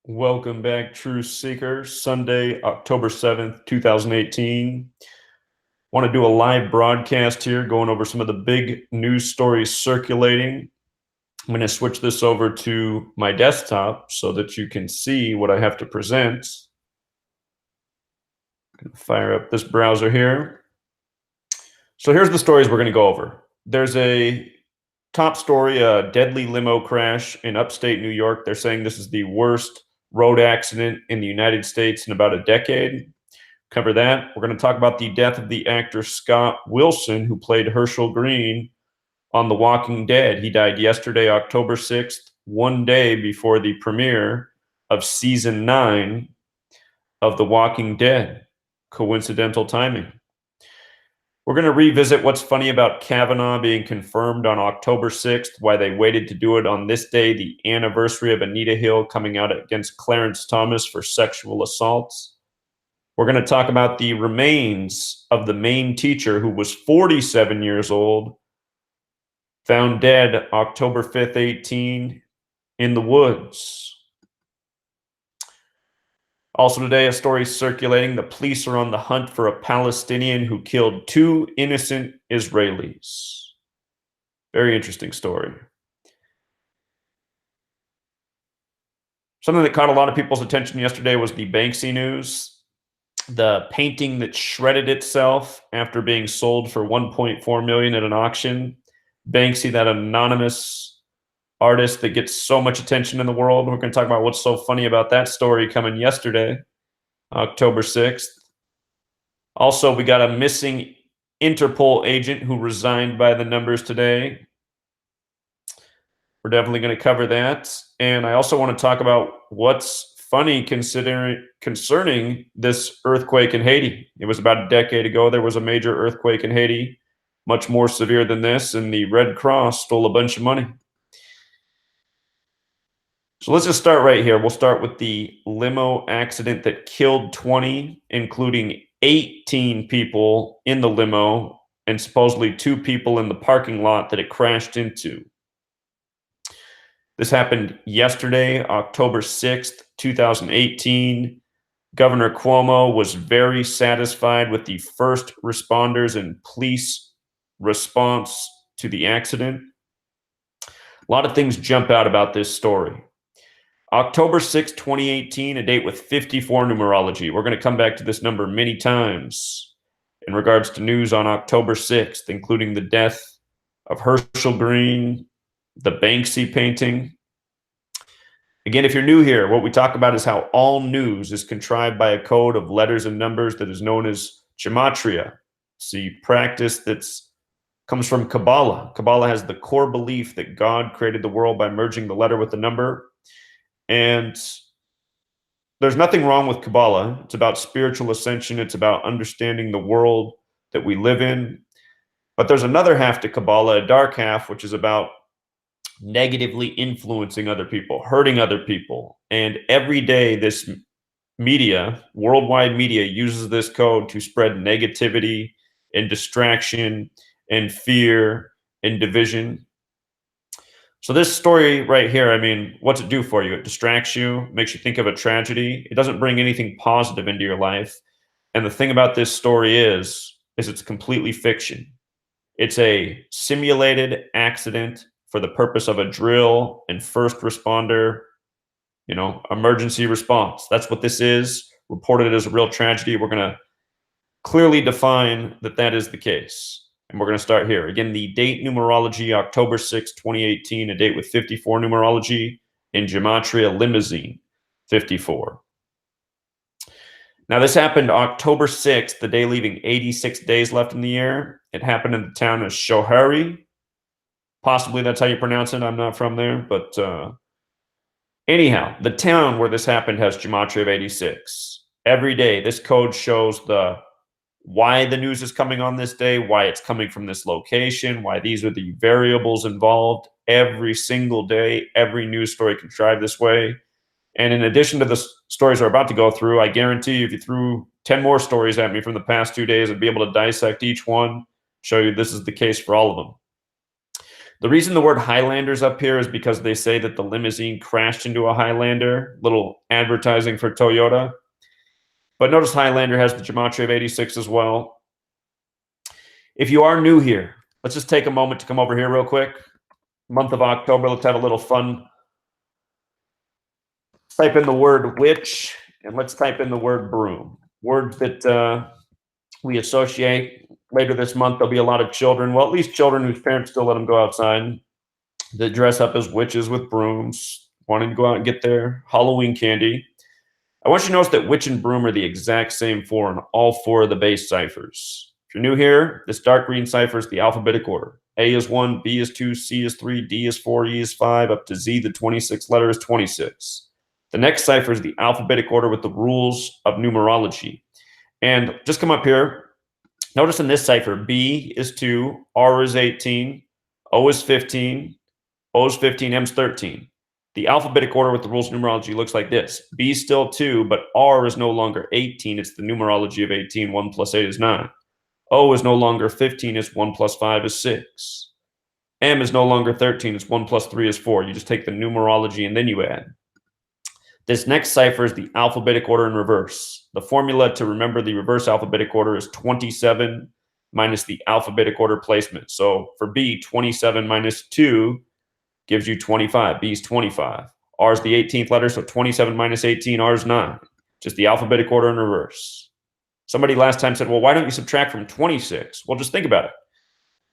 Welcome back, Truth Seekers. Sunday, October 7th, 2018. Want to do a live broadcast here, going over some of the big news stories circulating. I'm going to switch this over to my desktop so that you can see what I have to present. I'm going to fire up this browser here. So here's the stories we're going to go over. There's a top story, a deadly limo crash in upstate New York. They're saying this is the worst road accident in the United States in about a decade. Cover that. We're going to talk about the death of the actor Scott Wilson, who played Herschel Green on The Walking Dead. He died yesterday, October 6th, one day before the premiere of season 9 of The Walking Dead. Coincidental timing. We're going to revisit what's funny about Kavanaugh being confirmed on October 6th, why they waited to do it on this day, the anniversary of Anita Hill coming out against Clarence Thomas for sexual assaults. We're going to talk about the remains of the Maine teacher who was 47 years old, found dead October 5th, 18, in the woods. Also today, a story circulating. The police are on the hunt for a Palestinian who killed 2 innocent Israelis. Very interesting story. Something that caught a lot of people's attention yesterday was the Banksy news. The painting that shredded itself after being sold for $1.4 million at an auction. Banksy, that anonymous artist that gets so much attention in the world. We're going to talk about what's so funny about that story coming yesterday, October 6th. Also, we got a missing Interpol agent who resigned by the numbers today. We're definitely going to cover that. And I also want to talk about what's funny concerning this earthquake in Haiti. It was about a decade ago. There was a major earthquake in Haiti, much more severe than this, and the Red Cross stole a bunch of money. So let's just start right here. We'll start with the limo accident that killed 20, including 18 people in the limo and supposedly 2 people in the parking lot that it crashed into. This happened yesterday, October 6th, 2018. Governor Cuomo was very satisfied with the first responders and police response to the accident. A lot of things jump out about this story. October 6, 2018, a date with 54 numerology. We're going to come back to this number many times in regards to news on October 6th, including the death of Herschel Green, the Banksy painting. Again, if you're new here, what we talk about is how all news is contrived by a code of letters and numbers that is known as gematria. It's the practice that comes from Kabbalah. Kabbalah has the core belief that God created the world by merging the letter with the number. And there's nothing wrong with Kabbalah. It's about spiritual ascension. It's about understanding the world that we live in. But there's another half to Kabbalah, a dark half, which is about negatively influencing other people, hurting other people. And every day, this media, worldwide media, uses this code to spread negativity and distraction and fear and division. So this story right here, I mean, what's it do for you? It distracts you, makes you think of a tragedy. It doesn't bring anything positive into your life. And the thing about this story is it's completely fiction. It's a simulated accident for the purpose of a drill and first responder, emergency response. That's what this is. Reported as a real tragedy. We're going to clearly define that that is the case. And we're going to start here. Again, the date numerology, October 6, 2018, a date with 54 numerology in Gematria Limousine, 54. Now, this happened October 6th, the day leaving 86 days left in the year. It happened in the town of Shohari. Possibly that's how you pronounce it. I'm not from there. But anyhow, the town where this happened has Gematria of 86. Every day, this code shows why the news is coming on this day, why it's coming from this location, why these are the variables involved. Every single day, every news story contrived this way. And in addition to the stories we're about to go through, I guarantee you if you threw 10 more stories at me from the past 2 days, I'd be able to dissect each one, show you this is the case for all of them. The reason the word Highlander's up here is because they say that the limousine crashed into a Highlander, little advertising for Toyota. But notice Highlander has the gematria of 86 as well. If you are new here, let's just take a moment to come over here real quick. Month of October, let's have a little fun. Type in the word witch, and let's type in the word broom. Words that we associate. Later this month, there'll be a lot of children, well, at least children whose parents still let them go outside, that dress up as witches with brooms, wanting to go out and get their Halloween candy. I want you to notice that witch and broom are the exact same four in all four of the base ciphers. If you're new here, this dark green cipher is the alphabetic order. A is 1, B is 2, C is 3, D is 4, E is 5, up to Z, the 26th letter is 26. The next cipher is the alphabetic order with the rules of numerology. And just come up here. Notice in this cipher, B is 2, R is 18, O is 15, O is 15, M is 13. The alphabetic order with the rules of numerology looks like this. B is still 2, but R is no longer 18. It's the numerology of 18. 1 plus 8 is 9. O is no longer 15. It's 1 plus 5 is 6. M is no longer 13. It's 1 plus 3 is 4. You just take the numerology and then you add. This next cipher is the alphabetic order in reverse. The formula to remember the reverse alphabetic order is 27 minus the alphabetic order placement. So for B, 27 minus 2 gives you 25. B is 25. R is the 18th letter, so 27 minus 18, R is 9. Just the alphabetic order in reverse. Somebody last time said, well, why don't you subtract from 26? Well, just think about it.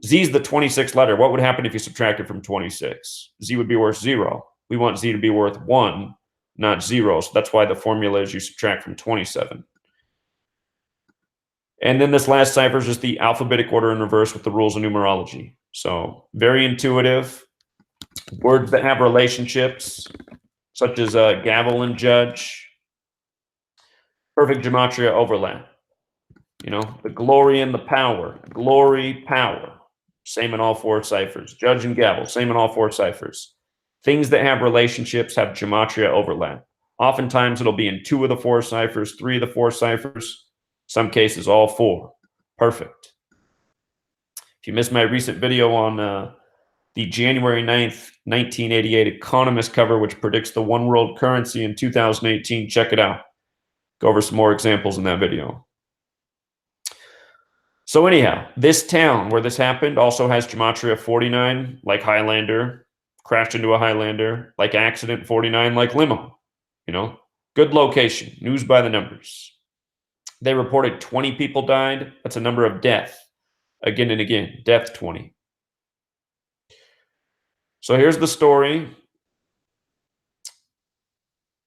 Z is the 26th letter. What would happen if you subtracted from 26? Z would be worth 0. We want Z to be worth 1, not 0. So that's why the formula is you subtract from 27. And then this last cipher is just the alphabetic order in reverse with the rules of numerology. So very intuitive. Words that have relationships, such as gavel and judge. Perfect gematria overlap. You know, the glory and the power. Glory, power. Same in all four ciphers. Judge and gavel, same in all four ciphers. Things that have relationships have gematria overlap. Oftentimes it'll be in 2 of the 4 ciphers, 3 of the 4 ciphers. Some cases, all 4. Perfect. If you missed my recent video on the January 9th, 1988 Economist cover, which predicts the one world currency in 2018, check it out. Go over some more examples in that video. So anyhow, this town where this happened also has gematria 49, like Highlander, crashed into a Highlander, like accident 49, like Limo. You know, good location, news by the numbers. They reported 20 people died. That's a number of death. Again and again, death 20. So here's the story.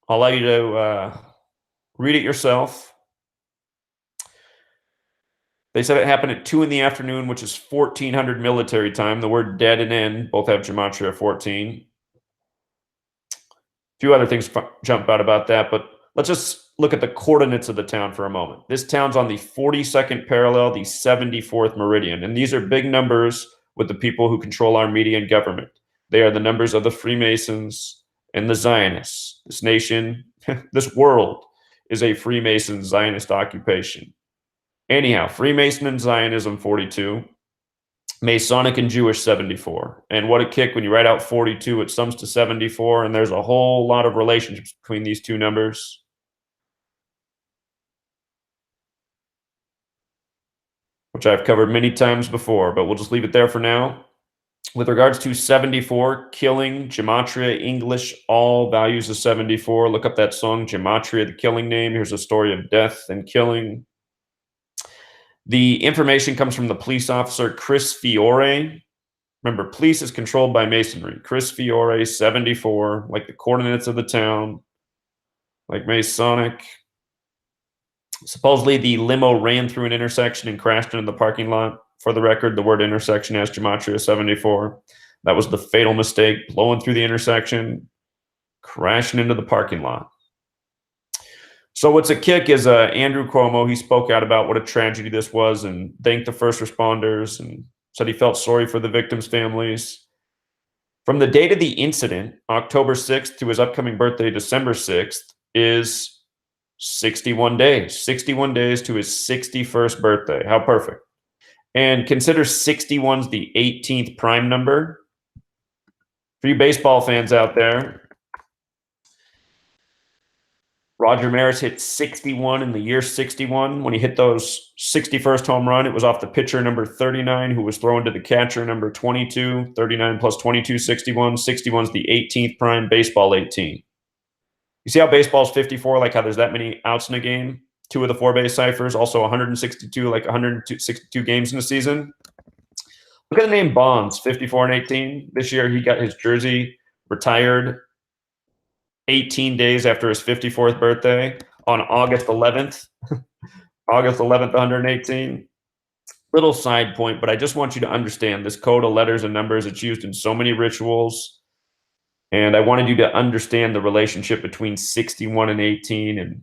I'll allow you to read it yourself. They said it happened at 2 in the afternoon, which is 1400 military time. The word dead and end both have gematria 14. A few other things jump out about that, but let's just look at the coordinates of the town for a moment. This town's on the 42nd parallel, the 74th meridian, and these are big numbers with the people who control our media and government. They are the numbers of the Freemasons and the Zionists. This nation, this world, is a Freemason Zionist occupation. Anyhow, Freemason and Zionism 42, Masonic and Jewish 74. And what a kick when you write out 42, it sums to 74, and there's a whole lot of relationships between these two numbers. Which I've covered many times before, but we'll just leave it there for now. With regards to 74, killing, gematria, English, all values of 74. Look up that song, Gematria, the killing name. Here's a story of death and killing. The information comes from the police officer, Chris Fiore. Remember, police is controlled by masonry. Chris Fiore, 74, like the coordinates of the town, like Masonic. Supposedly, the limo ran through an intersection and crashed into the parking lot. For the record, the word intersection has gematria 74. That was the fatal mistake, blowing through the intersection, crashing into the parking lot. So what's a kick is Andrew Cuomo. He spoke out about what a tragedy this was and thanked the first responders and said he felt sorry for the victims' families. From the date of the incident, October 6th, to his upcoming birthday, December 6th, is 61 days. 61 days to his 61st birthday. How perfect. And consider 61's the 18th prime number. For you baseball fans out there, Roger Maris hit 61 in the year 61. When he hit those 61st home run, it was off the pitcher number 39, who was thrown to the catcher number 22. 39 plus 22, 61. 61 is the 18th prime, baseball 18. You see how baseball's 54, like how there's that many outs in a game? 2 of the 4 base ciphers, also 162, like 162 games in a season. Look at the name Bonds, 54 and 18. This year he got his jersey retired 18 days after his 54th birthday on August 11th. August 11th, 118. Little side point, but I just want you to understand this code of letters and numbers. It's used in so many rituals. And I wanted you to understand the relationship between 61 and 18 and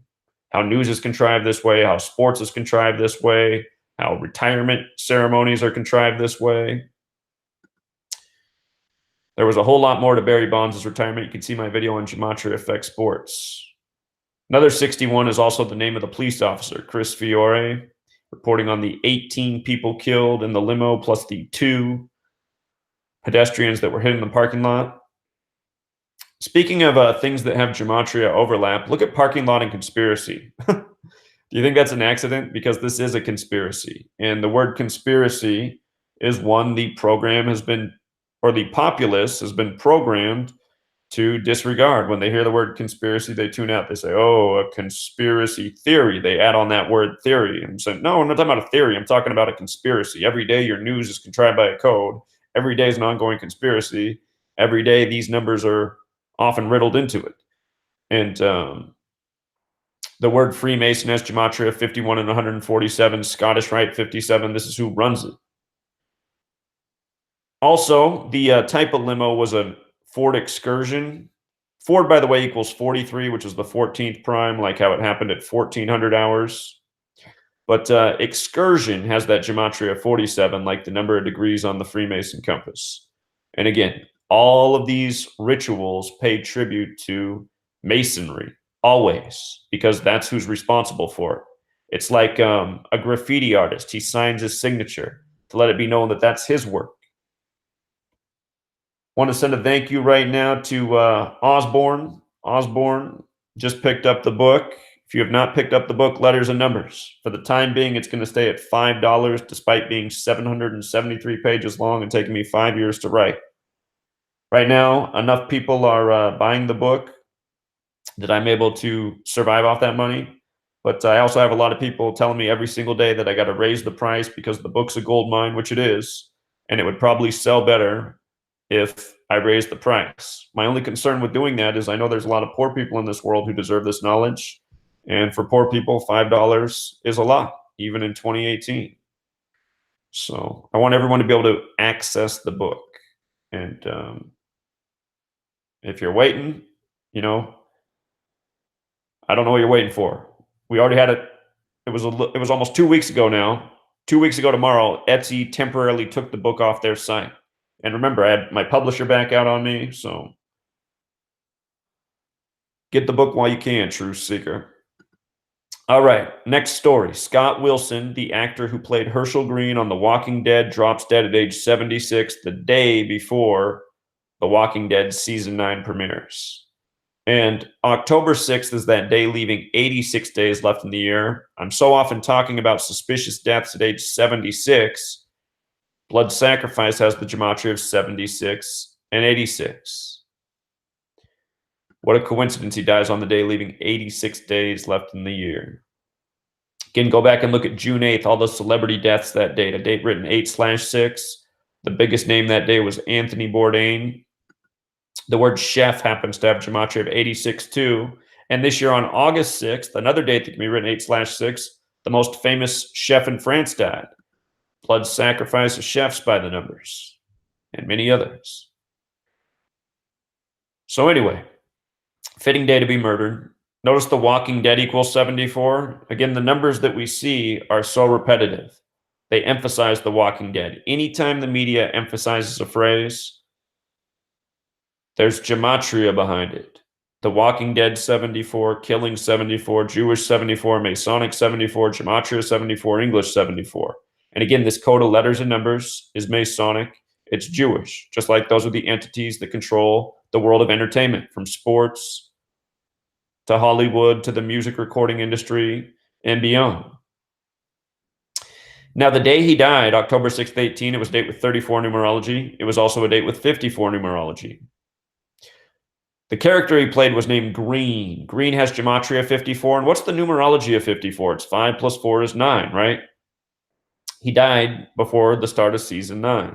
how news is contrived this way, how sports is contrived this way, how retirement ceremonies are contrived this way. There was a whole lot more to Barry Bonds' retirement. You can see my video on Gematria Affects Sports. Another 61 is also the name of the police officer, Chris Fiore, reporting on the 18 people killed in the limo plus the 2 pedestrians that were hit in the parking lot. Speaking of things that have gematria overlap, look at parking lot and conspiracy. Do you think that's an accident? Because this is a conspiracy. And the word conspiracy is one the program has been, or the populace has been programmed to disregard. When they hear the word conspiracy, they tune out. They say, oh, a conspiracy theory. They add on that word theory. And say, no, I'm not talking about a theory. I'm talking about a conspiracy. Every day your news is contrived by a code. Every day is an ongoing conspiracy. Every day these numbers are often riddled into it. And the word Freemason has gematria 51 and 147, Scottish Rite 57. This is who runs it. Also, the type of limo was a Ford Excursion. Ford, by the way, equals 43, which is the 14th prime, like how it happened at 1400 hours. But Excursion has that gematria 47, like the number of degrees on the Freemason compass. And again, all of these rituals pay tribute to Masonry, always, because that's who's responsible for it. It's like a graffiti artist. He signs his signature to let it be known that that's his work. Want to send a thank you right now to Osborne. Osborne just picked up the book. If you have not picked up the book, Letters and Numbers, for the time being, it's going to stay at $5, despite being 773 pages long and taking me 5 years to write. Right now, enough people are buying the book that I'm able to survive off that money. But I also have a lot of people telling me every single day that I got to raise the price because the book's a gold mine, which it is, and it would probably sell better if I raised the price. My only concern with doing that is I know there's a lot of poor people in this world who deserve this knowledge. And for poor people, $5 is a lot, even in 2018. So I want everyone to be able to access the book. And if you're waiting, you know, I don't know what you're waiting for. We already had it. It was almost 2 weeks ago now. 2 weeks ago tomorrow, Etsy temporarily took the book off their site. And remember, I had my publisher back out on me, so get the book while you can, truth seeker. All right, next story. Scott Wilson, the actor who played Herschel Green on The Walking Dead, drops dead at age 76, the day before The Walking Dead Season 9 premieres. And October 6th is that day, leaving 86 days left in the year. I'm so often talking about suspicious deaths at age 76. Blood Sacrifice has the gematria of 76 and 86. What a coincidence he dies on the day, leaving 86 days left in the year. Again, go back and look at June 8th, all the celebrity deaths that date. A date written 8/6. The biggest name that day was Anthony Bourdain. The word chef happens to have gematria of 86 too. And this year on August 6th, another date that can be written 8/6, the most famous chef in France died. Blood Sacrifice of Chefs by the Numbers, and many others. So anyway, fitting day to be murdered. Notice The Walking Dead equals 74. Again, the numbers that we see are so repetitive. They emphasize The Walking Dead. Anytime the media emphasizes a phrase, there's gematria behind it. The Walking Dead 74, Killing 74, Jewish 74, Masonic 74, gematria 74, English 74. And again, this code of letters and numbers is Masonic. It's Jewish, just like those are the entities that control the world of entertainment, from sports to Hollywood to the music recording industry and beyond. Now, the day he died, October 6th, 18, it was a date with 34 numerology. It was also a date with 54 numerology. The character he played was named Green. Green has gematria 54. And what's the numerology of 54? It's 5 plus 4 is 9, right? He died before the start of season 9.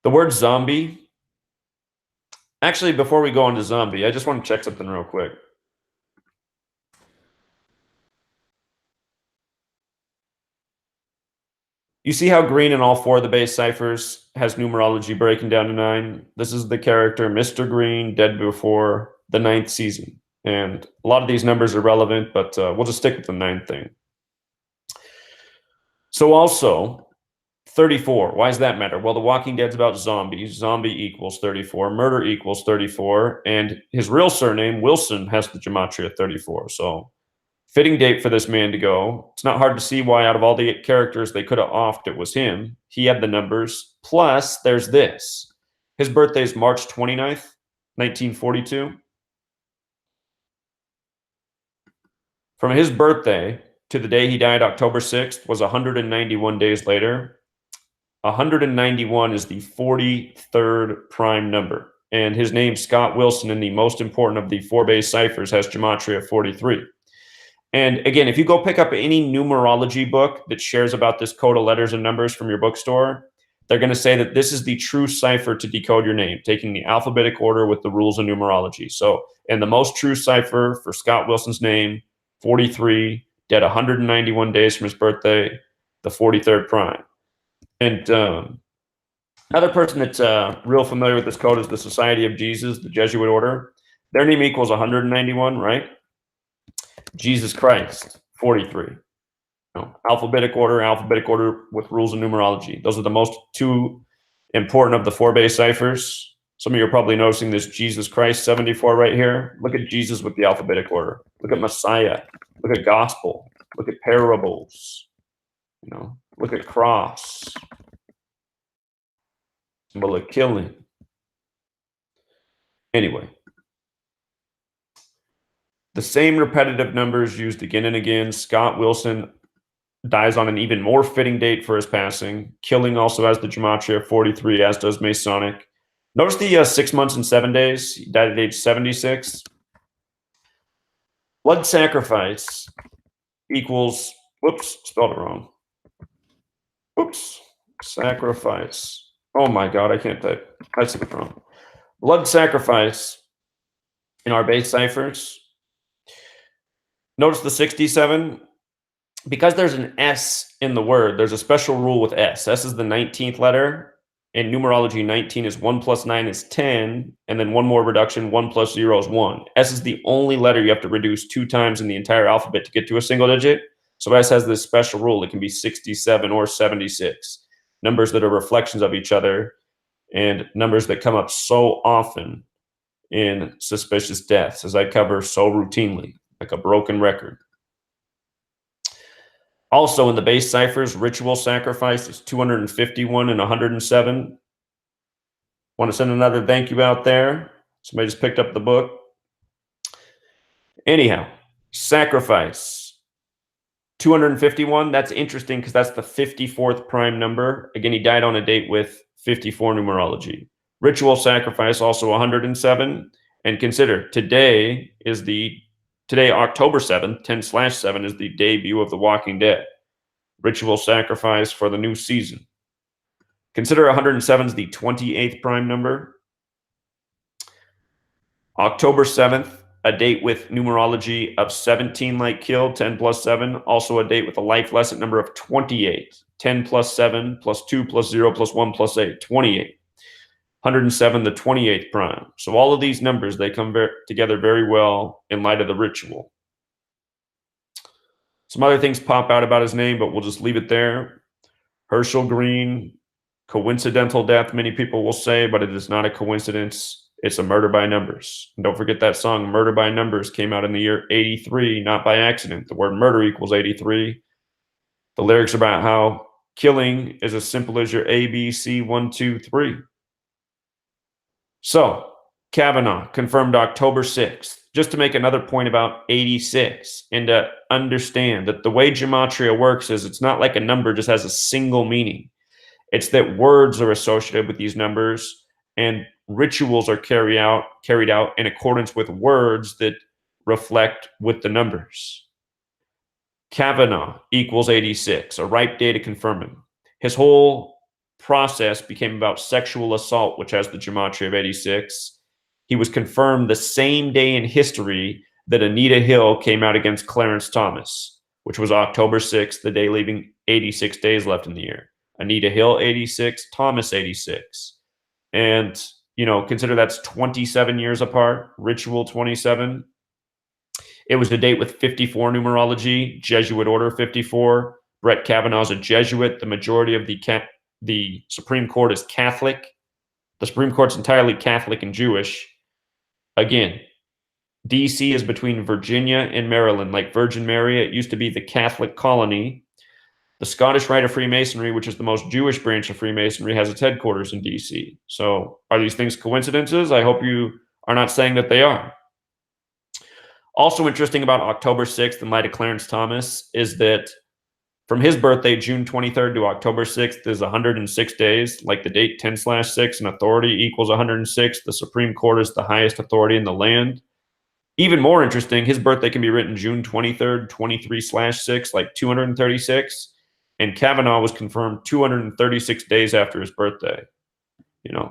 The word zombie. Actually, before we go on to zombie, I just want to check something real quick. You see how green in all 4 of the base ciphers has numerology breaking down to 9? This is the character Mr. Green, dead before the 9th season. And a lot of these numbers are relevant, but we'll just stick with the 9th thing. So also, 34. Why does that matter? Well, The Walking Dead's about zombies. Zombie equals 34. Murder equals 34. And his real surname, Wilson, has the gematria 34. So fitting date for this man to go. It's not hard to see why out of all the characters they could have offed, it was him. He had the numbers. Plus, there's this. His birthday is March 29th, 1942. From his birthday to the day he died, October 6th, was 191 days later. 191 is the 43rd prime number. And his name, Scott Wilson, in the most important of the 4 base ciphers, has gematria 43. And again, if you go pick up any numerology book that shares about this code of letters and numbers from your bookstore, they're going to say that this is the true cipher to decode your name, taking the alphabetic order with the rules of numerology. So, and the most true cipher for Scott Wilson's name, 43, dead 191 days from his birthday, the 43rd prime. And another person that's real familiar with this code is the Society of Jesus, the Jesuit order. Their name equals 191, right? Jesus Christ, 43. Alphabetic order with rules of numerology. Those are the most 2 important of the 4 base ciphers. Some of you are probably noticing this Jesus Christ 74 right here. Look at Jesus with the alphabetic order. Look at Messiah. Look at gospel. Look at parables. Look at cross. Symbol of killing. Anyway. The same repetitive numbers used again and again. Scott Wilson dies on an even more fitting date for his passing. Killing also has the gematria 43, as does Masonic. Notice the 6 months and 7 days. He died at age 76. Blood sacrifice equals, whoops, spelled it wrong. Whoops, sacrifice. Oh my God, I can't type. I said it wrong. Blood sacrifice in our base ciphers. Notice the 67. Because there's an S in the word, there's a special rule with S. S is the 19th letter. In numerology, 19 is 1 plus 9 is 10. And then one more reduction, 1 plus 0 is 1. S is the only letter you have to reduce 2 times in the entire alphabet to get to a single digit. So S has this special rule. It can be 67 or 76. Numbers that are reflections of each other and numbers that come up so often in suspicious deaths, as I cover so routinely, like a broken record. Also, in the base ciphers, ritual sacrifice is 251 and 107. Want to send another thank you out there. Somebody just picked up the book. Anyhow, sacrifice 251. That's interesting because that's the 54th prime number. Again, he died on a date with 54 numerology. Ritual sacrifice also 107. And consider today, October 7th, 10/7 is the debut of The Walking Dead. Ritual sacrifice for the new season. Consider 107 is the 28th prime number. October 7th, a date with numerology of 17 like killed, 10 plus 7. Also a date with a life lesson number of 28. 10 plus 7 plus 2 plus 0 plus 1 plus 8, 28. 107, the 28th prime. So all of these numbers, they come together very well in light of the ritual. Some other things pop out about his name, but we'll just leave it there. Herschel Green, coincidental death, many people will say, but it is not a coincidence. It's a murder by numbers. And don't forget that song, Murder by Numbers, came out in the year 83, not by accident. The word murder equals 83. The lyrics are about how Killing is as simple as your A, B, C, 1, 2, 3. So, Kavanaugh confirmed October 6th. Just to make another point about 86 and to understand that the way gematria works is it's not like a number just has a single meaning. It's that words are associated with these numbers and rituals are carried out in accordance with words that reflect with the numbers. Kavanaugh equals 86, a ripe day to confirm him. His whole process became about sexual assault, which has the gematria of 86. He was confirmed the same day in history that Anita Hill came out against Clarence Thomas, which was October 6th, the day leaving 86 days left in the year. Anita Hill, 86, Thomas, 86. And, consider that's 27 years apart, ritual 27. It was a date with 54 numerology, Jesuit order 54. Brett Kavanaugh's a Jesuit. The majority of the Supreme Court is Catholic. The Supreme Court's entirely Catholic and Jewish. Again, D.C. is between Virginia and Maryland, like Virgin Mary. It used to be the Catholic colony. The Scottish Rite of Freemasonry, which is the most Jewish branch of Freemasonry, has its headquarters in D.C. So are these things coincidences? I hope you are not saying that they are. Also interesting about October 6th in light of Clarence Thomas is that from his birthday, June 23rd to October 6th is 106 days, like the date 10/6 and authority equals 106. The Supreme Court is the highest authority in the land. Even more interesting, his birthday can be written June 23rd, 23/6, like 236. And Kavanaugh was confirmed 236 days after his birthday.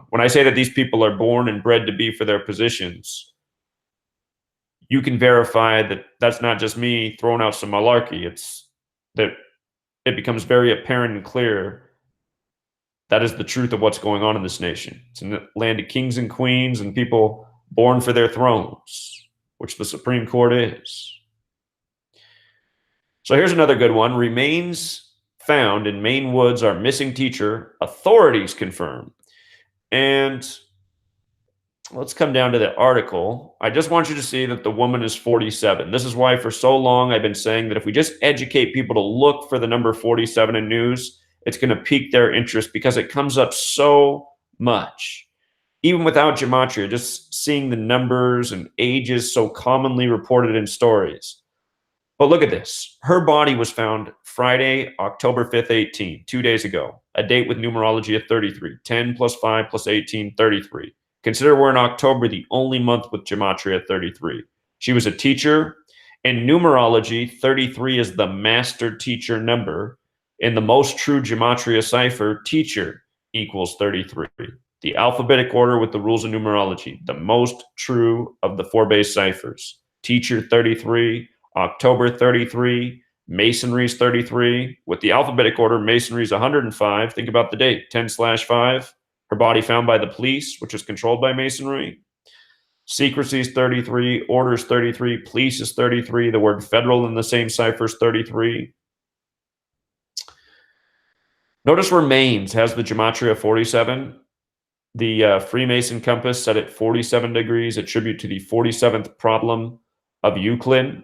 When I say that these people are born and bred to be for their positions, you can verify that that's not just me throwing out some malarkey. It's that it becomes very apparent and clear that is the truth of what's going on in this nation. It's a land of kings and queens and people born for their thrones, which the Supreme Court is. So here's another good one. Remains found in Maine woods are missing teacher. Authorities confirm. And let's come down to the article. I just want you to see that the woman is 47. This is why for so long I've been saying that if we just educate people to look for the number 47 in news, it's going to pique their interest because it comes up so much. Even without gematria, just seeing the numbers and ages so commonly reported in stories. But look at this. Her body was found Friday, October 5th, 18, 2 days ago. A date with numerology of 33. 10 plus 5 plus 18, 33. Consider we're in October, the only month with gematria at 33. She was a teacher. In numerology, 33 is the master teacher number. In the most true gematria cipher, teacher equals 33. The alphabetic order with the rules of numerology, the most true of the 4 base ciphers. Teacher 33, October 33, Masonry's 33. With the alphabetic order, Masonry's 105. Think about the date, 10/5. Her body found by the police, which is controlled by Masonry. Secrecy is 33, orders 33, police is 33. The word federal in the same cipher is 33. Notice where Maine's has the gematria 47. The Freemason compass set at 47 degrees, a tribute to the 47th problem of Euclid.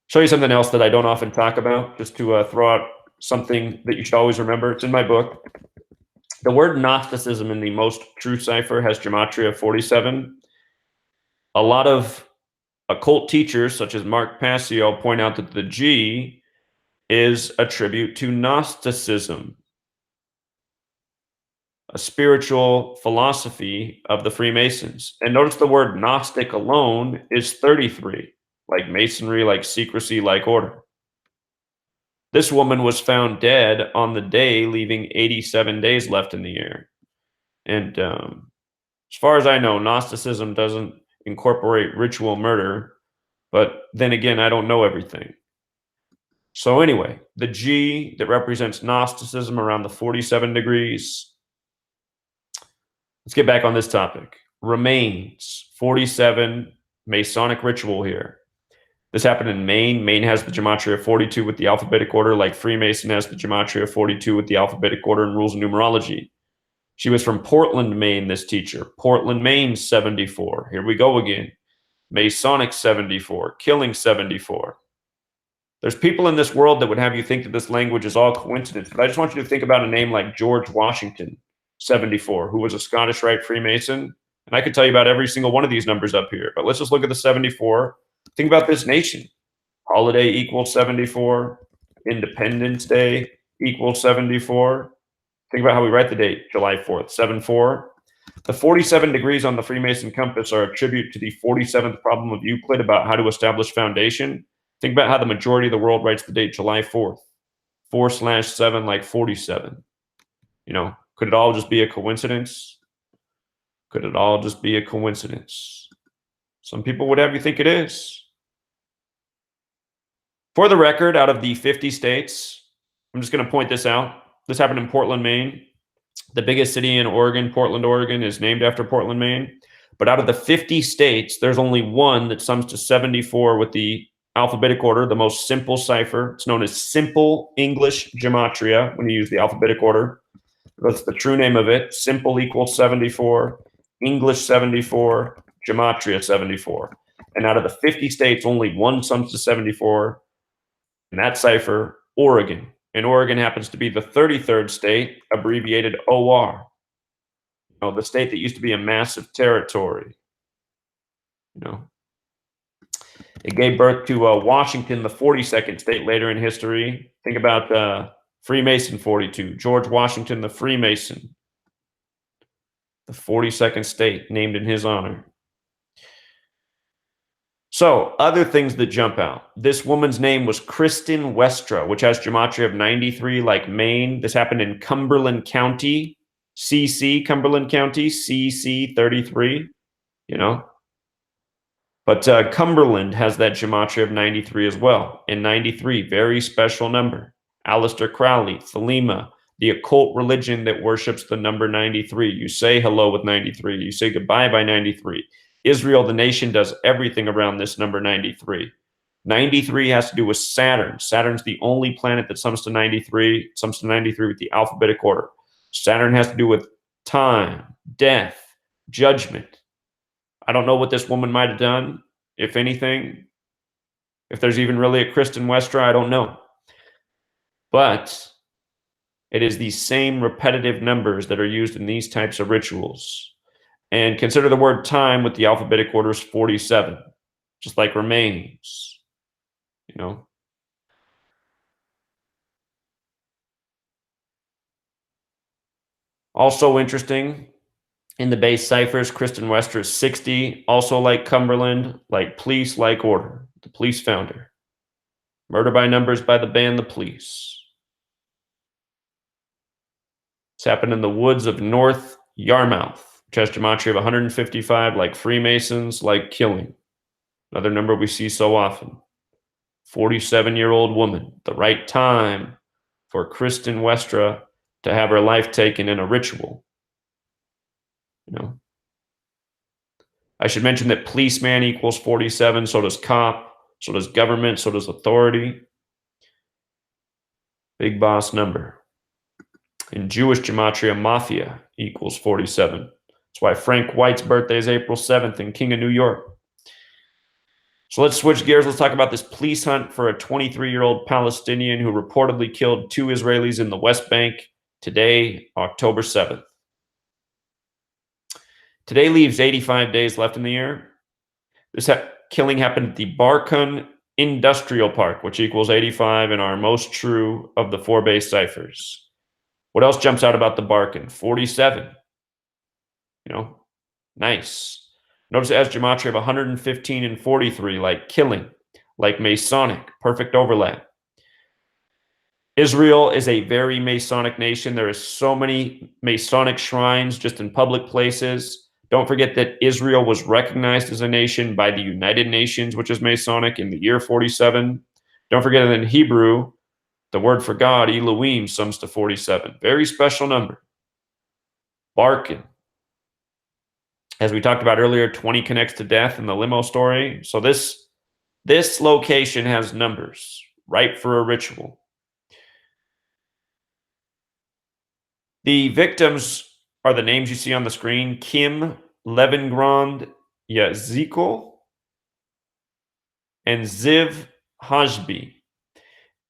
Show you something else that I don't often talk about, just to throw out something that you should always remember. It's in my book. The word Gnosticism in the most true cipher has gematria 47. A lot of occult teachers, such as Mark Passio, point out that the G is a tribute to Gnosticism, a spiritual philosophy of the Freemasons. And notice the word Gnostic alone is 33, like Masonry, like secrecy, like order. This woman was found dead on the day, leaving 87 days left in the year. And as far as I know, Gnosticism doesn't incorporate ritual murder, but then again, I don't know everything. So anyway, the G that represents Gnosticism around the 47 degrees. Let's get back on this topic. Remains 47 Masonic ritual here. This happened in Maine. Maine has the gematria of 42 with the alphabetic order, like Freemason has the gematria of 42 with the alphabetic order and rules of numerology. She was from Portland, Maine, this teacher. Portland, Maine, 74. Here we go again. Masonic 74, killing 74. There's people in this world that would have you think that this language is all coincidence, but I just want you to think about a name like George Washington, 74, who was a Scottish Rite Freemason. And I could tell you about every single one of these numbers up here, but let's just look at the 74. Think about this nation. Holiday equals 74. Independence Day equals 74. Think about how we write the date, July 4th, 7-4. The 47 degrees on the Freemason compass are a tribute to the 47th problem of Euclid about how to establish foundation. Think about how the majority of the world writes the date July 4th, 4/7 like 47. Could it all just be a coincidence? Could it all just be a coincidence? Some people would have you think it is. For the record, out of the 50 states, I'm just going to point this out. This happened in Portland, Maine. The biggest city in Oregon, Portland, Oregon, is named after Portland, Maine. But out of the 50 states, there's only one that sums to 74 with the alphabetic order, the most simple cipher. It's known as simple English gematria when you use the alphabetic order. That's the true name of it. Simple equals 74, English 74, gematria 74. And out of the 50 states, only one sums to 74. And that cipher, Oregon. And Oregon happens to be the 33rd state, abbreviated OR. The state that used to be a massive territory. It gave birth to Washington, the 42nd state later in history. Think about Freemason 42, George Washington, the Freemason, the 42nd state named in his honor. So, other things that jump out. This woman's name was Kristen Westra, which has gematria of 93, like Maine. This happened in Cumberland County, CC, Cumberland County, CC 33, But Cumberland has that gematria of 93 as well. And 93, very special number. Aleister Crowley, Thelema, the occult religion that worships the number 93. You say hello with 93. You say goodbye by 93. Israel, the nation, does everything around this number 93. 93 has to do with Saturn. Saturn's the only planet that sums to 93. It sums to 93 with the alphabetic order. Saturn has to do with time, death, judgment. I don't know what this woman might have done, if anything. If there's even really a Kristen Westra, I don't know. But it is these same repetitive numbers that are used in these types of rituals. And consider the word time with the alphabetic order is 47, just like remains, Also interesting, in the base ciphers, Kristen Westra is 60, also like Cumberland, like police, like order, the police founder. Murder by numbers by the band The Police. It's happened in the woods of North Yarmouth, which has gematria of 155, like Freemasons, like killing. Another number we see so often. 47-year-old woman, the right time for Kristen Westra to have her life taken in a ritual. I should mention that policeman equals 47, so does cop, so does government, so does authority. Big boss number. In Jewish gematria, mafia equals 47. That's why Frank White's birthday is April 7th and King of New York. So let's switch gears. Let's talk about this police hunt for a 23-year-old Palestinian who reportedly killed 2 Israelis in the West Bank today, October 7th. Today leaves 85 days left in the year. This killing happened at the Barkun Industrial Park, which equals 85 and are most true of the 4 base ciphers. What else jumps out about the Barkun? 47. Nice. Notice it has gematria of 115 and 43, like killing, like Masonic, perfect overlap. Israel is a very Masonic nation. There is so many Masonic shrines just in public places. Don't forget that Israel was recognized as a nation by the United Nations, which is Masonic, in the year 47. Don't forget that in Hebrew, the word for God, Elohim, sums to 47. Very special number. Barkin. As we talked about earlier, 20 connects to death in the Limo story. So this location has numbers, ripe for a ritual. The victims are the names you see on the screen: Kim Levengrand Yaziko and Ziv Hajbi.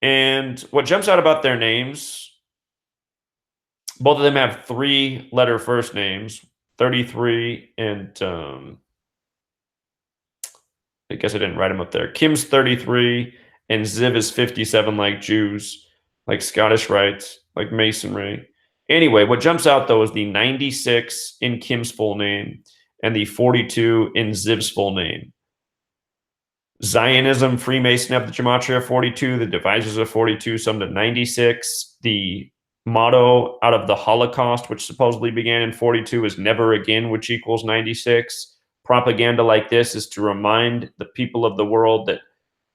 And what jumps out about their names, both of them have three-letter first names, 33 and I guess I didn't write them up there. Kim's 33 and Ziv is 57, like Jews, like Scottish rites, like Masonry. Anyway, what jumps out though is the 96 in Kim's full name and the 42 in Ziv's full name. Zionism, Freemason have the gematria of 42, the devisers of 42, some to 96. The motto out of the Holocaust, which supposedly began in 42, is never again, which equals 96. Propaganda like this is to remind the people of the world that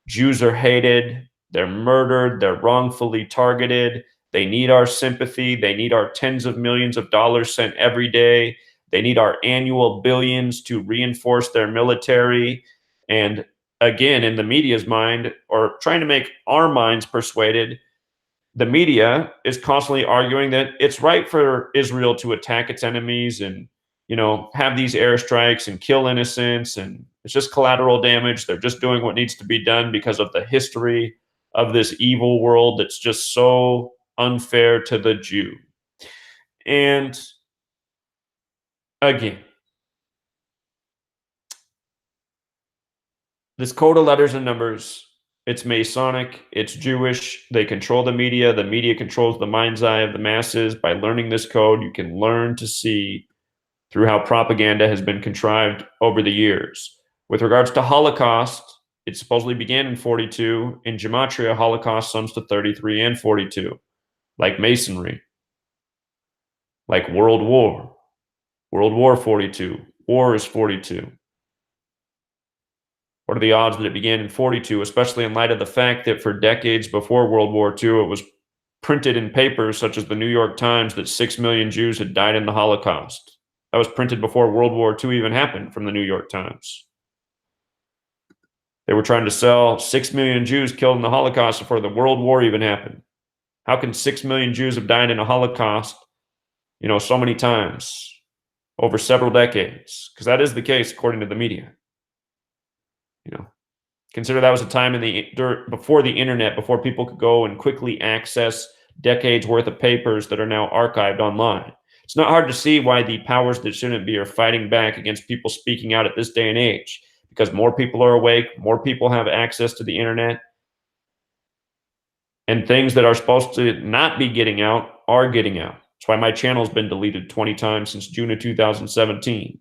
Jews are hated, they're murdered, they're wrongfully targeted. They need our sympathy. They need our tens of millions of dollars sent every day. They need our annual billions to reinforce their military. And again, in the media's mind, or trying to make our minds persuaded, the media is constantly arguing that it's right for Israel to attack its enemies and, have these airstrikes and kill innocents, and it's just collateral damage. They're just doing what needs to be done because of the history of this evil world that's just so unfair to the Jew. And again, this code of letters and numbers, it's Masonic, it's Jewish. They control the media controls the mind's eye of the masses. By learning this code, you can learn to see through how propaganda has been contrived over the years. With regards to Holocaust, it supposedly began in 42. In Gematria, Holocaust sums to 33 and 42, like Masonry, like World War 42, war is 42. What are the odds that it began in 42, especially in light of the fact that for decades before World War II, it was printed in papers such as the New York Times that 6 million Jews had died in the Holocaust. That was printed before World War II even happened from the New York Times. They were trying to sell 6 million Jews killed in the Holocaust before the World War even happened. How can 6 million Jews have died in a Holocaust, so many times over several decades? Because that is the case according to the media. Consider that was a time before the internet, before people could go and quickly access decades worth of papers that are now archived online. It's not hard to see why the powers that shouldn't be are fighting back against people speaking out at this day and age, because more people are awake, more people have access to the internet, and things that are supposed to not be getting out are getting out. That's why my channel's been deleted 20 times since June of 2017.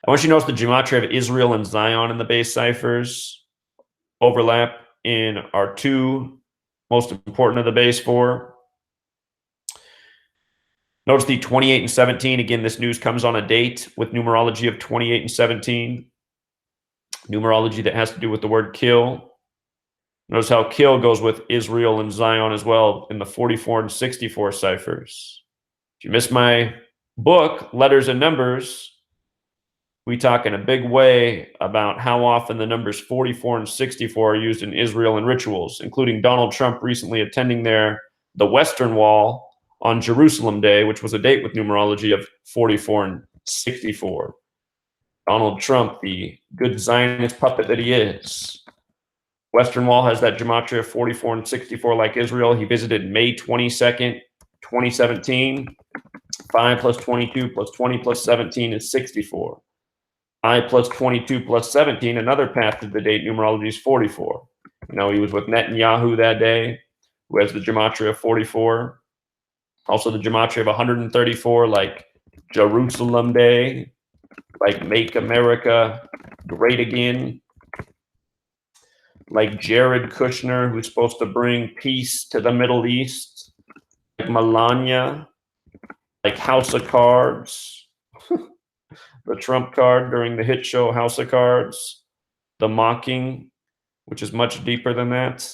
I want you to notice the gematria of Israel and Zion in the base ciphers overlap in our two most important of the base four. Notice the 28 and 17. Again, this news comes on a date with numerology of 28 and 17. Numerology that has to do with the word kill. Notice how kill goes with Israel and Zion as well in the 44 and 64 ciphers. If you missed my book, Letters and Numbers, we talk in a big way about how often the numbers 44 and 64 are used in Israel and rituals, including Donald Trump recently attending the Western Wall on Jerusalem Day, which was a date with numerology of 44 and 64. Donald Trump, the good Zionist puppet that he is. Western Wall has that gematria of 44 and 64 like Israel. He visited May 22nd, 2017. 5 plus 22 plus 20 plus 17 is 64. I plus 22 plus 17, another path to the date numerology is 44. He was with Netanyahu that day, who has the gematria of 44. Also the gematria of 134, like Jerusalem Day, like Make America Great Again, like Jared Kushner, who's supposed to bring peace to the Middle East, like Melania, like House of Cards, the Trump card during the hit show House of Cards, the mocking, which is much deeper than that,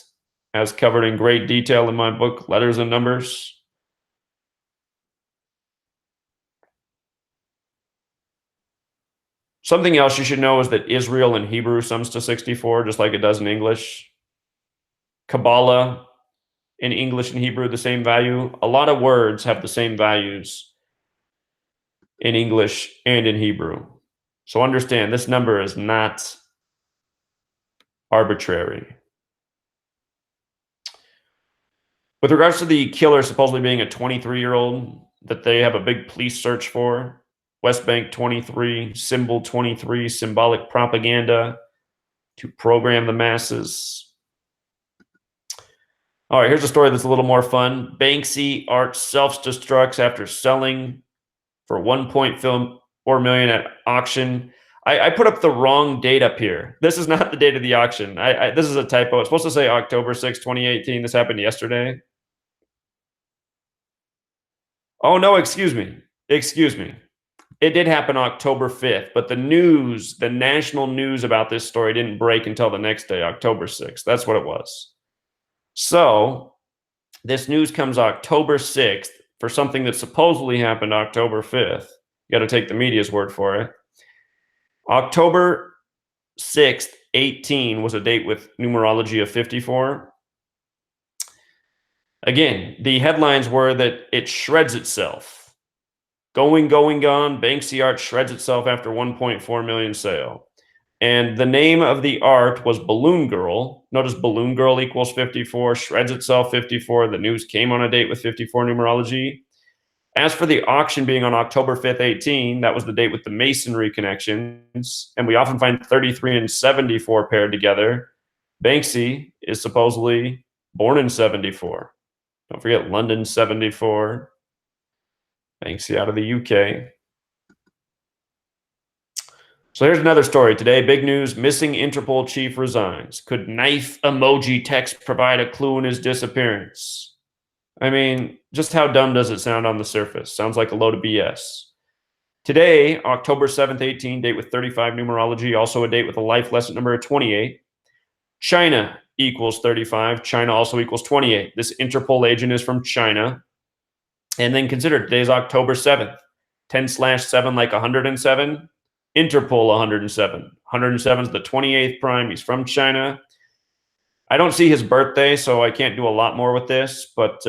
as covered in great detail in my book, Letters and Numbers. Something else you should know is that Israel in Hebrew sums to 64, just like it does in English. Kabbalah in English and Hebrew, the same value. A lot of words have the same values in English and in Hebrew. So understand, this number is not arbitrary. With regards to the killer supposedly being a 23-year-old that they have a big police search for, West Bank 23, symbol 23, symbolic propaganda to program the masses. All right, here's a story that's a little more fun. Banksy art self-destructs after selling for 1.4 million at auction. I put up the wrong date up here. This is not the date of the auction. This is a typo. It's supposed to say October 6, 2018. This happened yesterday. Oh no, excuse me. Excuse me. It did happen October 5th, but the news, the national news about this story didn't break until the next day, October 6th. That's what it was. So this news comes October 6th for something that supposedly happened October 5th. You got to take the media's word for it. October 6th, 18 was a date with numerology of 54. Again, the headlines were that it shreds itself. Going, gone. Banksy art shreds itself after 1.4 million sale. And the name of the art was Balloon Girl. Notice Balloon Girl equals 54, shreds itself 54. The news came on a date with 54 numerology. As for the auction being on October 5th, 18, that was the date with the masonry connections. And we often find 33 and 74 paired together. Banksy is supposedly born in 74. Don't forget London 74. Banksy out of the UK. So here's another story today. Big news, missing Interpol chief resigns. Could knife emoji text provide a clue in his disappearance? I mean, just how dumb does it sound on the surface? Sounds like a load of BS. Today, October 7th, 18, date with 35 numerology, also a date with a life lesson number of 28. China equals 35. China also equals 28. This Interpol agent is from China. And then consider today's October 7th. 10/7 like 107. Interpol 107. 107 is the 28th prime. He's from China. I don't see his birthday, so I can't do a lot more with this, but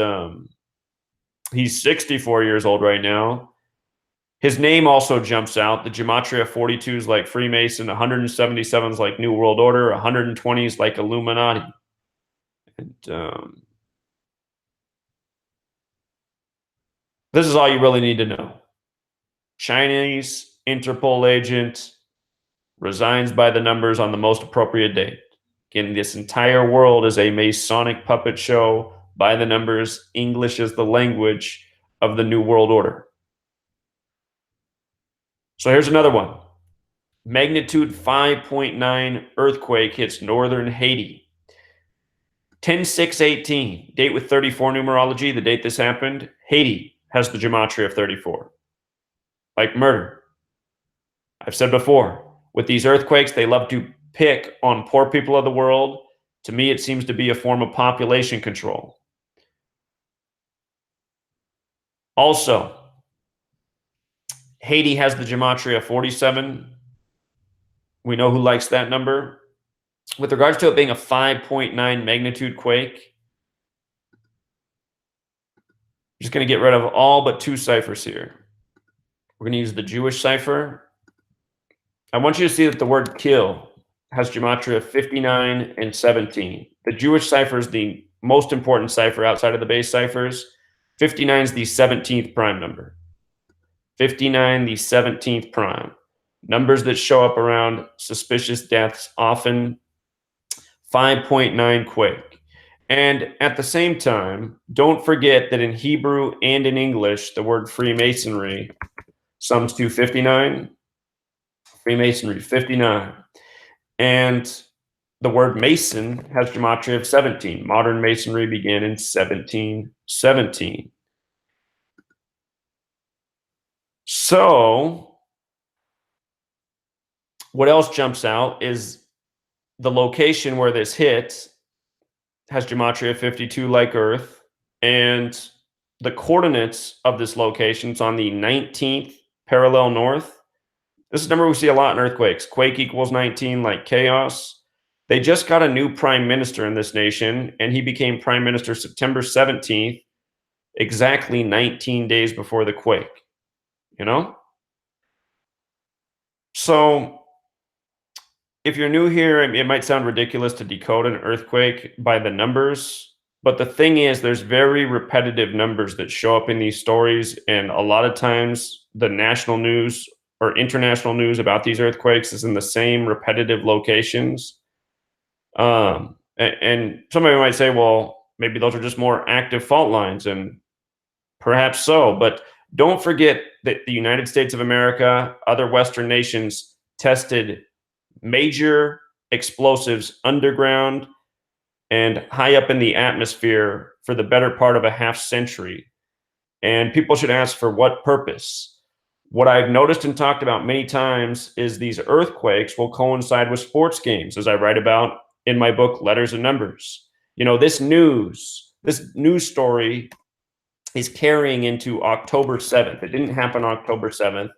he's 64 years old right now. His name also jumps out. The gematria 42 is like Freemason, 177 is like New World Order, 120 is like Illuminati. And this is all you really need to know. Chinese Interpol agent resigns by the numbers on the most appropriate date. Again, this entire world is a Masonic puppet show by the numbers. English is the language of the New World Order. So here's another one. Magnitude 5.9 earthquake hits northern Haiti. 10/6/18, date with 34 numerology, the date this happened. Haiti has the gematria of 34. Like murder. I've said before, with these earthquakes, they love to pick on poor people of the world. To me, it seems to be a form of population control. Also, Haiti has the gematria 47. We know who likes that number. With regards to it being a 5.9 magnitude quake, I'm just going to get rid of all but two ciphers here. We're going to use the Jewish cipher. I want you to see that the word kill has gematria 59 and 17. The Jewish cipher is the most important cipher outside of the base ciphers. 59 is the 17th prime number. 59, the 17th prime. Numbers that show up around suspicious deaths, often 5.9 quake. And at the same time, don't forget that in Hebrew and in English, the word Freemasonry sums to 59. Freemasonry, 59. And the word Mason has gematria of 17. Modern Masonry began in 1717. So, what else jumps out is the location where this hit has gematria of 52 like Earth, and the coordinates of this location is on the 19th parallel north. This is a number we see a lot in earthquakes. Quake equals 19 like chaos. They just got a new prime minister in this nation, and he became prime minister September 17th, exactly 19 days before the quake. You know? So, if you're new here, it might sound ridiculous to decode an earthquake by the numbers, But the thing is, there's very repetitive numbers that show up in these stories, and a lot of times the national news or international news about these earthquakes is in the same repetitive locations. And somebody might say, well, maybe those are just more active fault lines, and perhaps so. But don't forget that the United States of America, other Western nations tested major explosives underground and high up in the atmosphere for the better part of a half century. And people should ask, for what purpose? What I've noticed and talked about many times is these earthquakes will coincide with sports games, as I write about in my book, Letters and Numbers. This news story is carrying into October 7th. It didn't happen October 7th,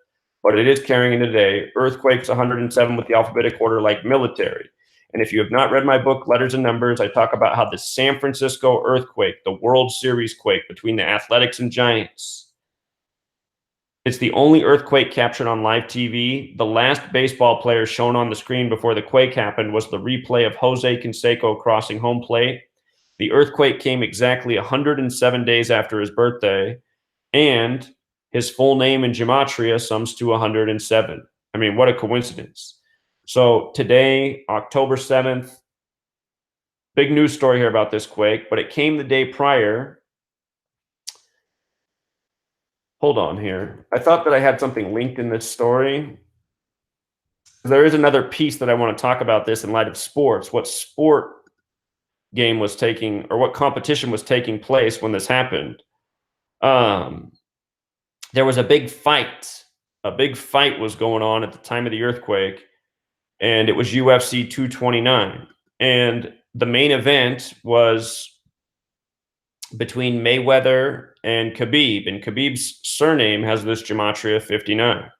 but it is carrying into today. Earthquakes 107 with the alphabetic order like military. And if you have not read my book, Letters and Numbers, I talk about how the San Francisco earthquake, the World Series quake between the Athletics and Giants, it's the only earthquake captured on live TV. The last baseball player shown on the screen before the quake happened was the replay of Jose Canseco crossing home plate. The earthquake came exactly 107 days after his birthday, and his full name in gematria sums to 107. I mean, what a coincidence. So today, October 7th, big news story here about this quake, but it came the day prior. Hold on here. I thought that I had something linked in this story. There is another piece that I want to talk about this in light of sports. What sport game was taking, or what competition was taking place when this happened? There was a big fight. A big fight was going on at the time of the earthquake, and it was UFC 229. And the main event was between Mayweather and Khabib, and Khabib's surname has this gematria 59.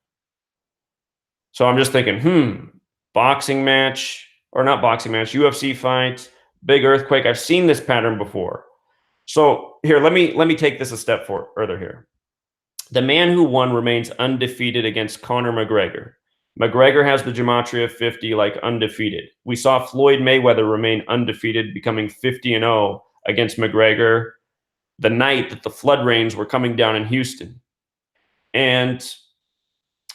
So I'm just thinking, boxing match, or not boxing match, UFC fight, big earthquake. I've seen this pattern before. So here, let me take this a step further here. The man who won remains undefeated against Conor McGregor. McGregor has the gematria 50, like undefeated. We saw Floyd Mayweather remain undefeated, becoming 50-0 against McGregor the night that the flood rains were coming down in Houston. And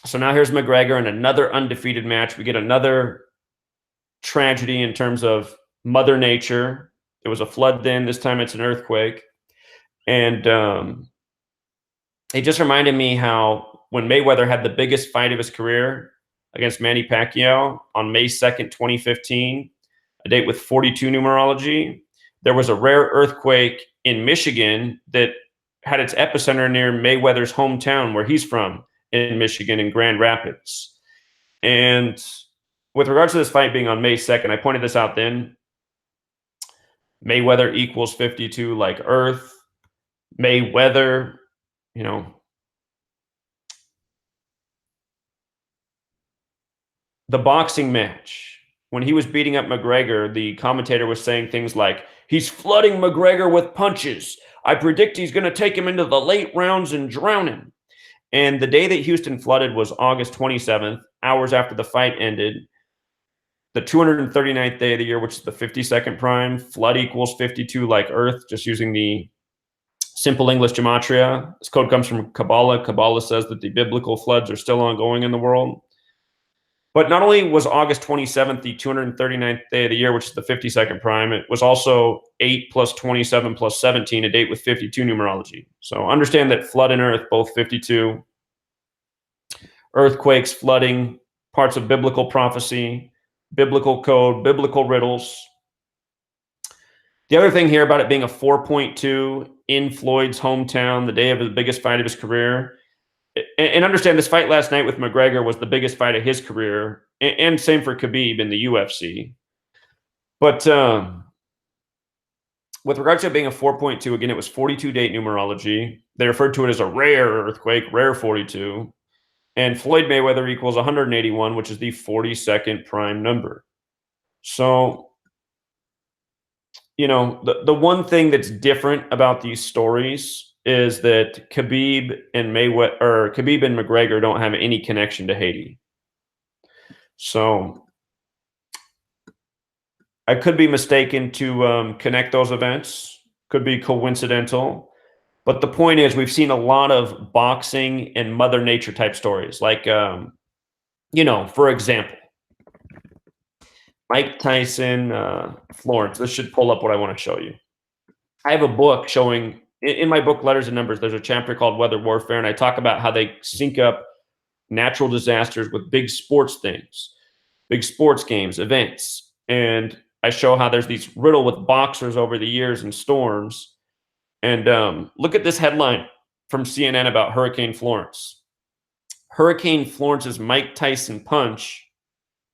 so now here's McGregor in another undefeated match. We get another tragedy in terms of Mother Nature. It was a flood then. This time it's an earthquake. And it just reminded me how when Mayweather had the biggest fight of his career against Manny Pacquiao on May 2nd, 2015, a date with 42 numerology, there was a rare earthquake in Michigan that had its epicenter near Mayweather's hometown, where he's from, in Michigan, in Grand Rapids. And with regards to this fight being on May 2nd, I pointed this out then. Mayweather equals 52 like Earth. Mayweather, the boxing match, when he was beating up McGregor, the commentator was saying things like, he's flooding McGregor with punches. I predict he's going to take him into the late rounds and drown him. And the day that Houston flooded was August 27th, hours after the fight ended. The 239th day of the year, which is the 52nd prime, flood equals 52 like Earth, just using the simple English gematria. This code comes from Kabbalah. Kabbalah says that the biblical floods are still ongoing in the world. But not only was August 27th the 239th day of the year, which is the 52nd prime, it was also 8 plus 27 plus 17, a date with 52 numerology. So understand that flood and Earth, both 52. Earthquakes, flooding, parts of biblical prophecy, biblical code, biblical riddles. The other thing here about it being a 4.2 in Floyd's hometown, the day of the biggest fight of his career, and understand this fight last night with McGregor was the biggest fight of his career, and same for Khabib in the UFC. But with regards to it being a 4.2, again, it was 42 date numerology. They referred to it as a rare earthquake, rare 42. And Floyd Mayweather equals 181, which is the 42nd prime number. So, the one thing that's different about these stories is that Khabib and McGregor don't have any connection to Haiti. So I could be mistaken to connect those events. could be coincidental. But the point is, we've seen a lot of boxing and Mother Nature type stories. Like, for example, Mike Tyson, Florence. This should pull up what I want to show you. I have a book showing, in my book, Letters and Numbers, there's a chapter called Weather Warfare, and I talk about how they sync up natural disasters with big sports things, big sports games, events. And I show how there's these riddle with boxers over the years and storms. And look at this headline from CNN about Hurricane Florence. Hurricane Florence's Mike Tyson punch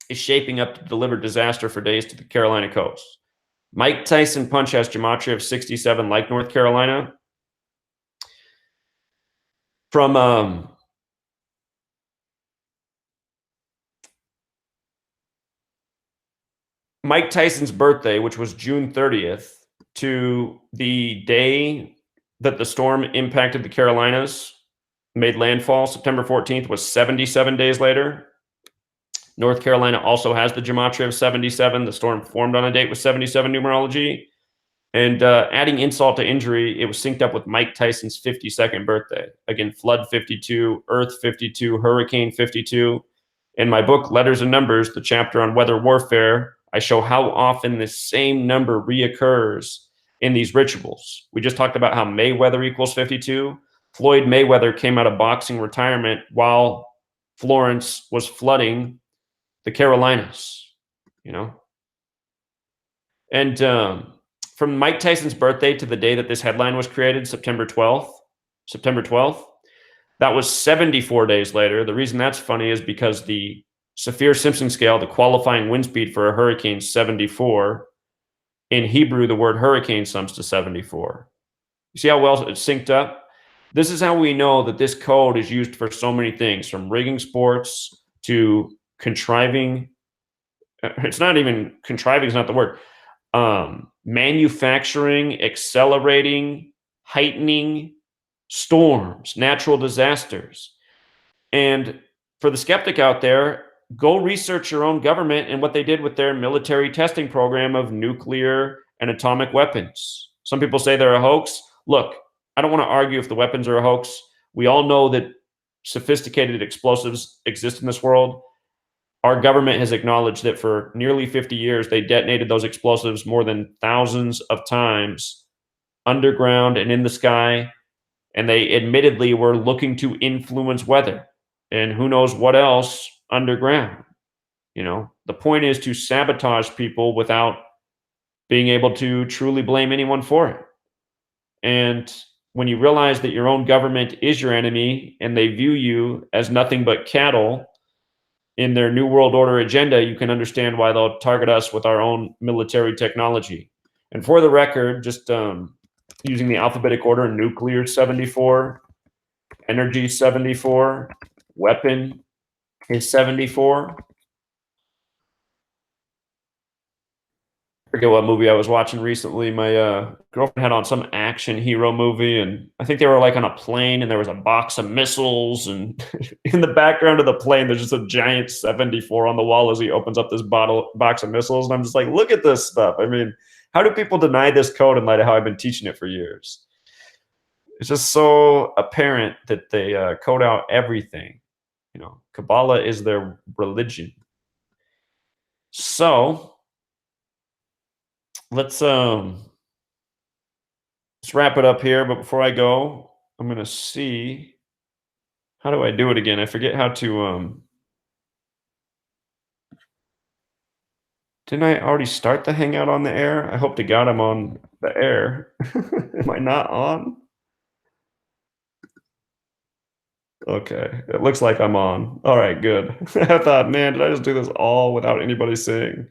is shaping up to deliver disaster for days to the Carolina coast. Mike Tyson punch has gematria of 67, like North Carolina. From Mike Tyson's birthday, which was June 30th, to the day that the storm impacted the Carolinas, made landfall, September 14th, was 77 days later. North Carolina also has the gematria of 77. The storm formed on a date with 77 numerology. And adding insult to injury, it was synced up with Mike Tyson's 52nd birthday. Again, Flood 52, Earth 52, Hurricane 52. In my book, Letters and Numbers, the chapter on weather warfare, I show how often this same number reoccurs in these rituals. We just talked about how Mayweather equals 52. Floyd Mayweather came out of boxing retirement while Florence was flooding the Carolinas, you know? And from Mike Tyson's birthday to the day that this headline was created, September 12th, that was 74 days later. The reason that's funny is because the Saffir-Simpson scale, the qualifying wind speed for a hurricane, 74. In Hebrew, the word hurricane sums to 74. You see how well it's synced up? This is how we know that this code is used for so many things, from rigging sports to contriving. It's not even contriving is not the word. Manufacturing, accelerating, heightening storms, natural disasters. And for the skeptic out there, go research your own government and what they did with their military testing program of nuclear and atomic weapons. Some people say they're a hoax. Look, I don't want to argue if the weapons are a hoax. We all know that sophisticated explosives exist in this world. Our government has acknowledged that for nearly 50 years, they detonated those explosives more than thousands of times underground and in the sky. And they admittedly were looking to influence weather and who knows what else underground. The point is to sabotage people without being able to truly blame anyone for it. And when you realize that your own government is your enemy and they view you as nothing but cattle in their New World Order agenda, you can understand why they'll target us with our own military technology. And for the record, just using the alphabetic order, nuclear 74, energy 74, weapon is 74. I forget what movie I was watching recently. My girlfriend had on some action hero movie, and I think they were like on a plane, and there was a box of missiles, and in the background of the plane, there's just a giant 74 on the wall as he opens up this box of missiles, and I'm just like, look at this stuff. I mean, how do people deny this code in light of how I've been teaching it for years? It's just so apparent that they code out everything. Kabbalah is their religion. So let's wrap it up here. But before I go, I'm gonna see, how do I do it again? I forget how to. Didn't I already start the hangout on the air? I hope to God I'm on the air. Am I not on? Okay, it looks like I'm on. All right, good. I thought, man, did I just do this all without anybody seeing?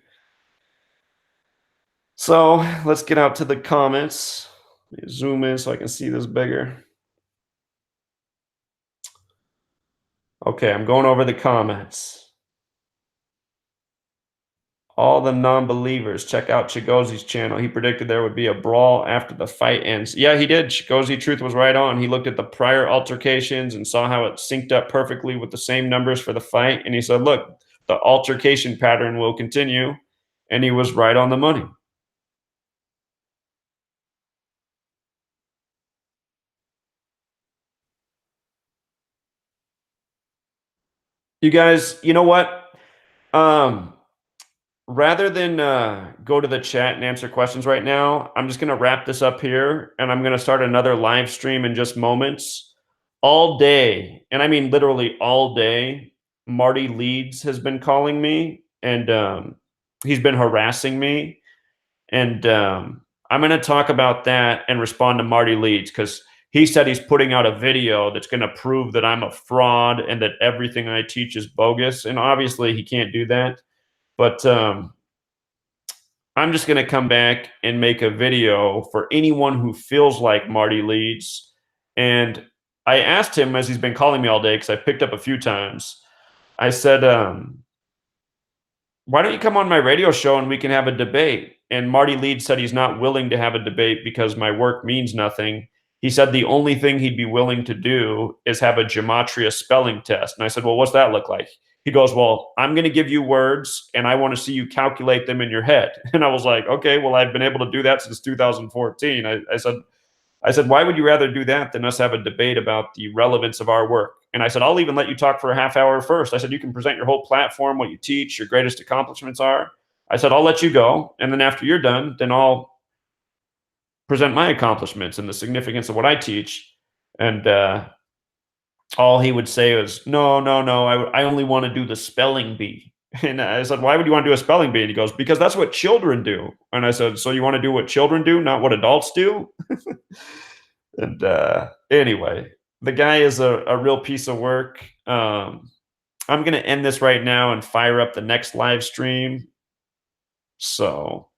So let's get out to the comments. Let me zoom in so I can see this bigger. Okay, I'm going over the comments. All the non-believers, check out Chigozi's channel. He predicted there would be a brawl after the fight ends. Yeah, he did. Chigozi Truth was right on. He looked at the prior altercations and saw how it synced up perfectly with the same numbers for the fight. And he said, look, the altercation pattern will continue. And he was right on the money. You guys, you know what? Um, rather than go to the chat and answer questions right now, I'm just gonna wrap this up here, and I'm gonna start another live stream in just moments. All day, and I mean literally all day, Marty Leeds has been calling me, and he's been harassing me, and I'm gonna talk about that and respond to Marty Leeds because he said he's putting out a video that's gonna prove that I'm a fraud and that everything I teach is bogus, and obviously he can't do that. But I'm just gonna come back and make a video for anyone who feels like Marty Leeds. And I asked him as he's been calling me all day because I picked up a few times. I said, why don't you come on my radio show and we can have a debate? And Marty Leeds said he's not willing to have a debate because my work means nothing. He said the only thing he'd be willing to do is have a gematria spelling test. And I said, well, what's that look like? He goes, well, I'm going to give you words and I want to see you calculate them in your head. And I was like, okay, well, I've been able to do that since 2014. I said, why would you rather do that than us have a debate about the relevance of our work? And I said, I'll even let you talk for a half hour first. I said, you can present your whole platform, what you teach, your greatest accomplishments are. I said, I'll let you go. And then after you're done, then I'll present my accomplishments and the significance of what I teach. And all he would say was, no, no, no, I only want to do the spelling bee. And I said, why would you want to do a spelling bee? And he goes, because that's what children do. And I said, so you want to do what children do, not what adults do? And anyway, the guy is a real piece of work. I'm going to end this right now and fire up the next live stream. So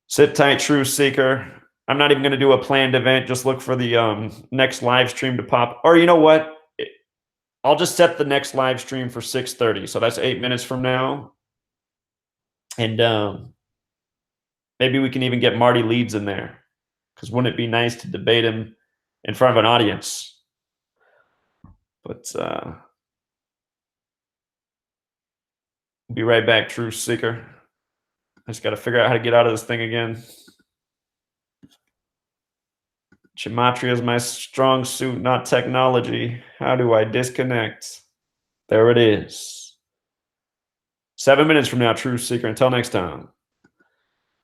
sit tight, True Seeker. I'm not even going to do a planned event. Just look for the next live stream to pop. Or you know what? I'll just set the next live stream for 6:30. So that's 8 minutes from now. And maybe we can even get Marty Leeds in there. Because wouldn't it be nice to debate him in front of an audience? But be right back, True Seeker. I just got to figure out how to get out of this thing again. Gematria is my strong suit, not technology. How do I disconnect? There it is. 7 minutes from now, True Seeker. Until next time.